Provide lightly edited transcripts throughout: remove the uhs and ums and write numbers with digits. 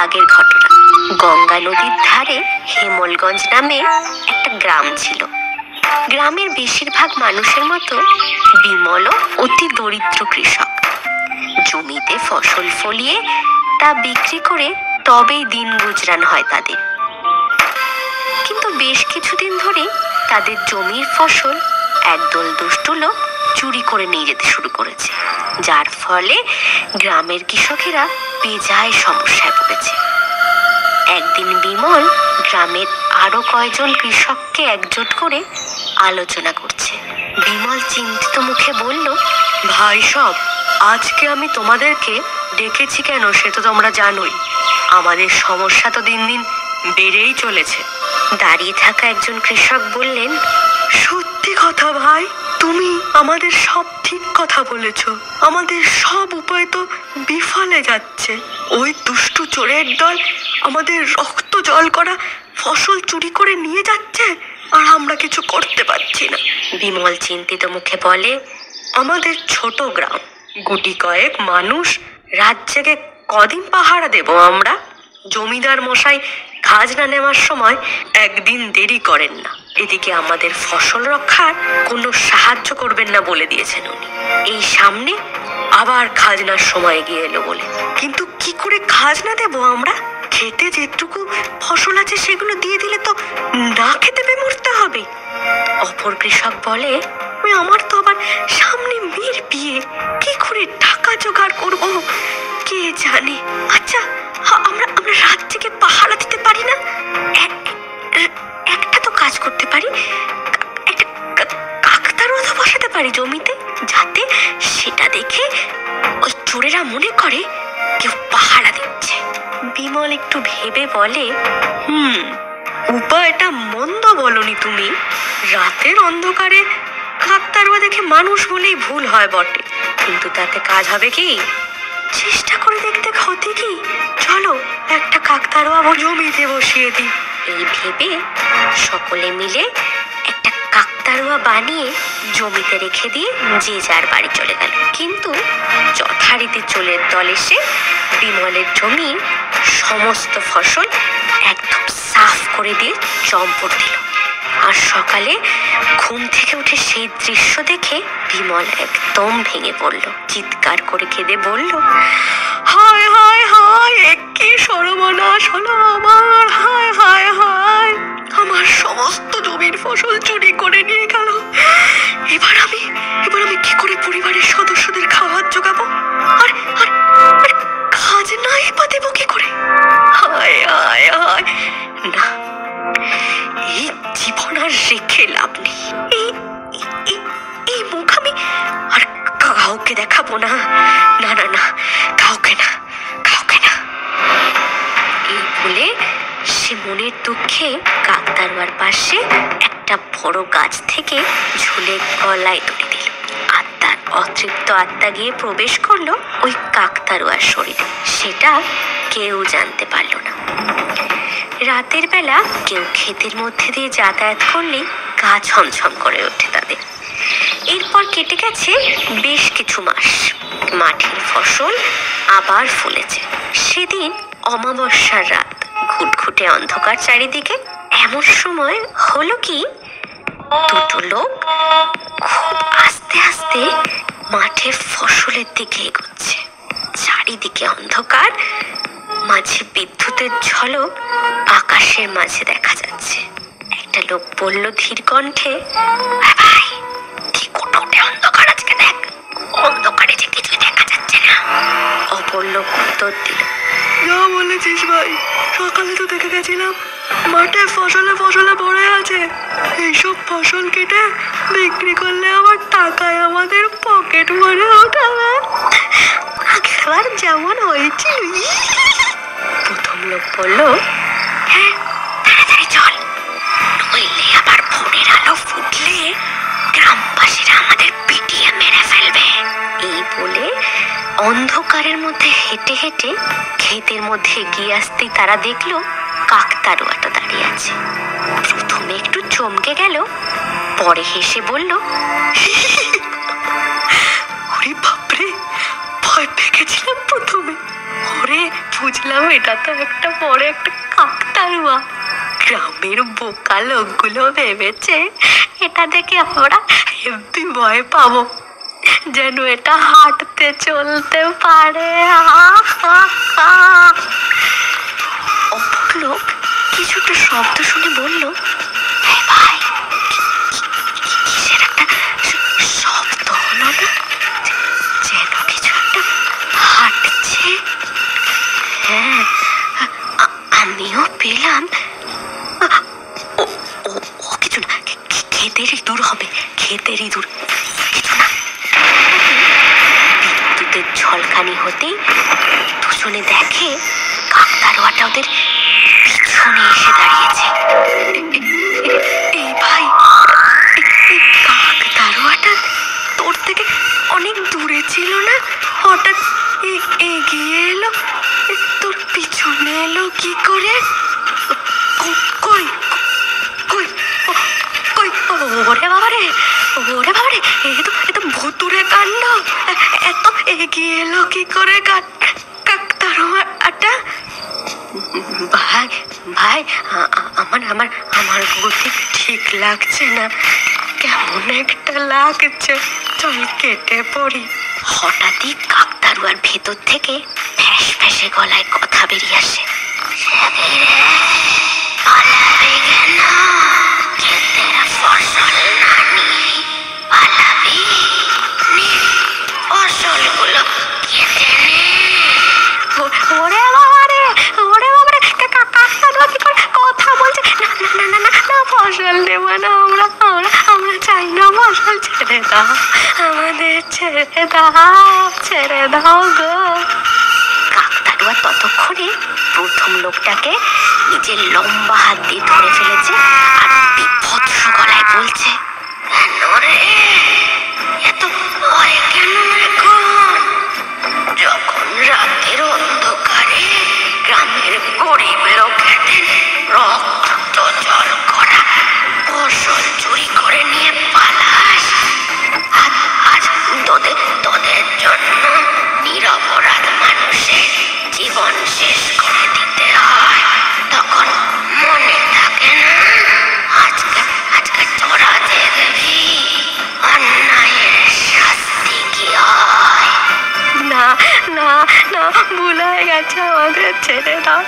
আগের ঘটনা। গঙ্গা নদীর ধারে হেমলগঞ্জ নামে একটা গ্রাম ছিল। গ্রামের বেশিরভাগ মানুষের মতো বিমলও অতি দরিদ্র কৃষক। জমিতে ফসল ফলিয়ে তা বিক্রি করে তবেই দিন গুজরান হয় তাদের। কিন্তু বেশ কিছুদিন ধরে তাদের জমির ফসল একদল দুষ্টু লোক চুরি করে নিয়ে যেতে শুরু করেছে, যার ফলে গ্রামের কৃষকেরা বেজায় সমস্যায় পড়েছে। একদিন বিমল গ্রামের আরো কয়েকজন কৃষককে একজোট করে আলোচনা করছে। বিমল চিন্তিত মুখে বলল, ভাই সব, আজকে আমি তোমাদেরকে ডেকেছি কেন সে তো তোমরা জানোই। আমাদের সমস্যা তো দিন দিন বেড়েই চলেছে। দাঁড়িয়ে থাকা একজন কৃষক বললেন, সত্যি কথা ভাই, তুমি আমাদের সব ঠিক কথা বলেছ। আমাদের সব উপায় তো বিফলে যাচ্ছে। ওই দুষ্টু চোরের দল আমাদের রক্ত জল করা ফসল চুরি করে নিয়ে যাচ্ছে, আর আমরা কিছু করতে পারছি না। বিমল চিন্তিত মুখে বলে, আমাদের ছোট গ্রাম, গুটি কয়েক মানুষ, রাত জেগে কদিন পাহারা দেব আমরা? জমিদার মশাই খাজনা নেওয়ার সময় একদিন দেরি করেন না। এদিকে আমাদের ফসল রক্ষার কোনো সাহায্য করবেন না বলে দিয়েছেন উনি। এই সামনে আবার খাজনার সময় গিয়ে এলো বলে। কিন্তু কি করে খাজনা দেব আমরা? খেতে যেটুকু ফসল আছে সেগুলো দিয়ে দিলে তো না খেতে পেয়ে মরতে হবে। অপর কৃষক বলে, আমার তো আবার সামনে মেয়ের বিয়ে, কি করে টাকা জোগাড় করব কে জানে। আচ্ছা, আমরা রাত থেকে পাহারা দিতে পারি না? একটা তো কাজ করতে পারি, কাকতারুয়া তো বসাতে পারি জমিতে, যাতে সেটা দেখে ওই চোরেরা মনে করে কেউ পাহারা দিচ্ছে। বিমল একটু ভেবে বলে, উপায়টা মন্দ বলনি তুমি। রাতের অন্ধকারে কাকতারুয়া দেখে মানুষ বলেই ভুল হয় বটে, কিন্তু তাতে কাজ হবে কি? চেষ্টা করে দেখতে ক্ষতি কি? চলো একটা কাকতারুয়া জমিতে বসিয়ে দিই। এই ভেবে সকলে মিলে একটা কাকতারুয়া বানিয়ে জমিতে রেখে দিয়ে যে যার বাড়ি চলে গেল। কিন্তু যথারীতি চোরের দল এসে বিমলের জমির সমস্ত ফসল একদম সাফ করে দিয়ে চম্পট দিল। আর সকালে ঘুম থেকে উঠে সেই দৃশ্য দেখে বিমল একদম ভেঙে পড়ল। চিৎকার করে কেঁদে বলল, হায় হায় হায়, কি সর্বনাশ হলো আমার! হায় হায় হায়, আমার সমস্ত জমির ফসল চুরি করে নিয়ে গেল। এবার আমি কি করে পরিবারের সদস্যদের খাবার জোগাবো? আর খাজনাই বা দেবো কি করে? হায় হায় হায়, না, এই জীবন আর রেখে লাভ নেই। এই মুখ আমি আর কাউকে দেখাবো না। না না না, কাউকে না। এই বলে সে মনের দুঃখে কাকতারুয়ার পাশে একটা বড় গাছ থেকে ঝুলে গলায় দড়ি দিল। আত্মার অতৃপ্ত আত্মা গিয়ে প্রবেশ করলো ওই কাকতারুয়ার শরীরে। সেটা কেউ জানতে পারল না। রাতের বেলা কেউ ক্ষেতের মধ্যে দিয়ে যাতায়াত করলে গা ছমছম করে ওঠে তাদের। এরপর কেটে গেছে বেশ কিছু মাস। মাঠের ফসল আবার ফলেছে। সেদিন অমাবস্যার রাত, ঘুটঘুটে অন্ধকার চারিদিকে। এমন সময় হলো কি, দুটো লোক খুব আস্তে আস্তে মাঠে ফসলের দিকে এগোচ্ছে। চারিদিকে অন্ধকার, মাঝে বিদ্যুতের ঝলক আকাশের মাঝে দেখা যাচ্ছে। একটা লোক বলল ধীর কণ্ঠে, ভাই, কি কোটে অন্ধকার আজকে, দেখ, অন্ধকারে যে কিছুই দেখা যাচ্ছে না। অপর লোক উত্তর দিল, যা বলেছিস ভাই, সকালে তো দেখে গেছিলাম মাঠে ফসলে ভরে আছে। এইসব ফসল কেটে বিক্রি করলে আবার টাকায় আমাদের পকেট ভরে ওঠাবে। আগেরবার যেমন হয়েছিল। প্রথম লোক বলল, হ্যাঁ, তাড়াতাড়ি চল, নইলে আবার ভোরের আলো ফুটলে গ্রামবাসীরা আমাদের পিটিয়ে মেরে ফেলবে। এই বলে অন্ধকারের মধ্যে হেঁটে হেঁটে ক্ষেতের মধ্যে এগিয়ে আসতেই তারা দেখলো কাকতারুয়াটা দাঁড়িয়ে আছে। প্রথমে একটু চমকে গেল, পরে হেসে বলল, ওরে বাপরে, ভয় পেয়ে গেছিলাম প্রথমে। ওরে, বুঝলাম দেখলাম এটা তো একটা বড় একটা কাকতাড়ুয়া। গ্রামের বোকা লোকগুলো ভেবেছে এটা দেখে আমরা হেব্বি ভয় পাবো, যেন এটা হাঁটতে চলতে পারে। অপর লোক কিছুটা শব্দ শুনে বলল, ভাই কিসের একটা শব্দ হলো না, যেন কিছু একটা হাঁটছে। হ্যাঁ, আমিও পেলাম। ও কিছু না, ক্ষেতেরই দূর হবে, ক্ষেতেরই দূর, কিছু না। বিদ্যুতের ঝলকানি হতেই দুজনে দেখে কাকতাড়ুয়াটা ওদের পিছনে এসে দাঁড়িয়েছে। এই ভাই, কাকতাড়ুয়াটা তোর থেকে অনেক দূরে ছিল না, হঠাৎ এগিয়ে এলো, তোর পিছনে এলো কি করে? কই কই কই? ওরে বাবারে, ওরে বাবারে, এ তো ভুতুরে কাণ্ড। এত এগিয়ে এলো কি করে কাকতাড়ুয়াটা? ভাই ভাই, আমার আমার আমার গতি ঠিক লাগছে না, কেমন একটা লাগছে, চল কেটে পড়ি। হঠাৎই কাকতাড়ুয়ার ভেতর থেকে ফ্যাস ফ্যাসে গলায় কথা বেরিয়ে আসে, পালাবি কেন? ক্ষেতের ফসল না নিয়ে পালাবি? ফসলগুলো কেটে নে। ওরে বাবারে, ওরে বাবারে, কাকতাড়ুয়া কি করে কথা বলছে? না না না না না, ফসল দেব না, আমরা আমরা আমরা চাই না ফসল, ছেড়ে দাও আমাদের, ছেড়ে দাও, ছেড়ে দাও গো। কাকতাড়ুয়া ততক্ষণে প্রথম লোকটাকে নিজের লম্বা হাত দিয়ে ধরে ফেলেছে আর বিভৎস গলায় বলছে, কেন রে এত ভয় কেন এখন? যখন রাতের অন্ধকারে গ্রামের গরিব লোকেদের রক্ত জল করা ফসল চুরি করে নিয়ে পালাস, আজ তোদের জন্য নিরপরাধ মানুষের জীবন শেষ করে দিতে হয়, তখন মনে থাকে না? আজকে তোরা দেখবি অন্যায়ের শাস্তি কি হয়। না না না, ভুল হয়ে গেছে, আমাদের ছেড়ে দাও,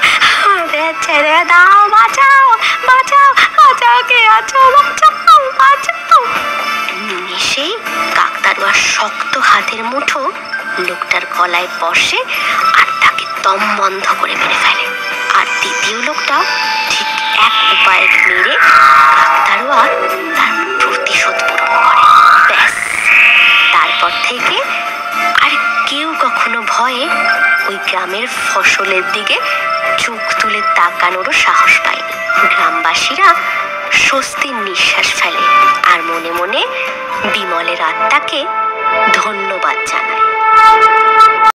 আমাদের ছেড়ে দাও, বাঁচাও বাঁচাও বাঁচাও, কে আছো, বাঁচাও বাঁচাও। নিমেষেই কাকতাড়ুয়ার শক্ত হাতের মুঠো লোকটার গলায় বসে আর তাকে দম বন্ধ করে মেরে ফেলে। আর দ্বিতীয় লোকটাও ঠিক এক উপায়ে মেরে কাকতাড়ুয়া তার প্রতিশোধ পূরণ করে। ব্যাস, তারপর থেকে আর কেউ কখনো ভয়ে ওই গ্রামের ফসলের দিকে চোখ তুলে তাকানোরও সাহস পায়নি। গ্রামবাসীরা স্বস্তির নিঃশ্বাস ফেলে আর মনে মনে বিমলের আত্মাকে ধন্যবাদ জানায়।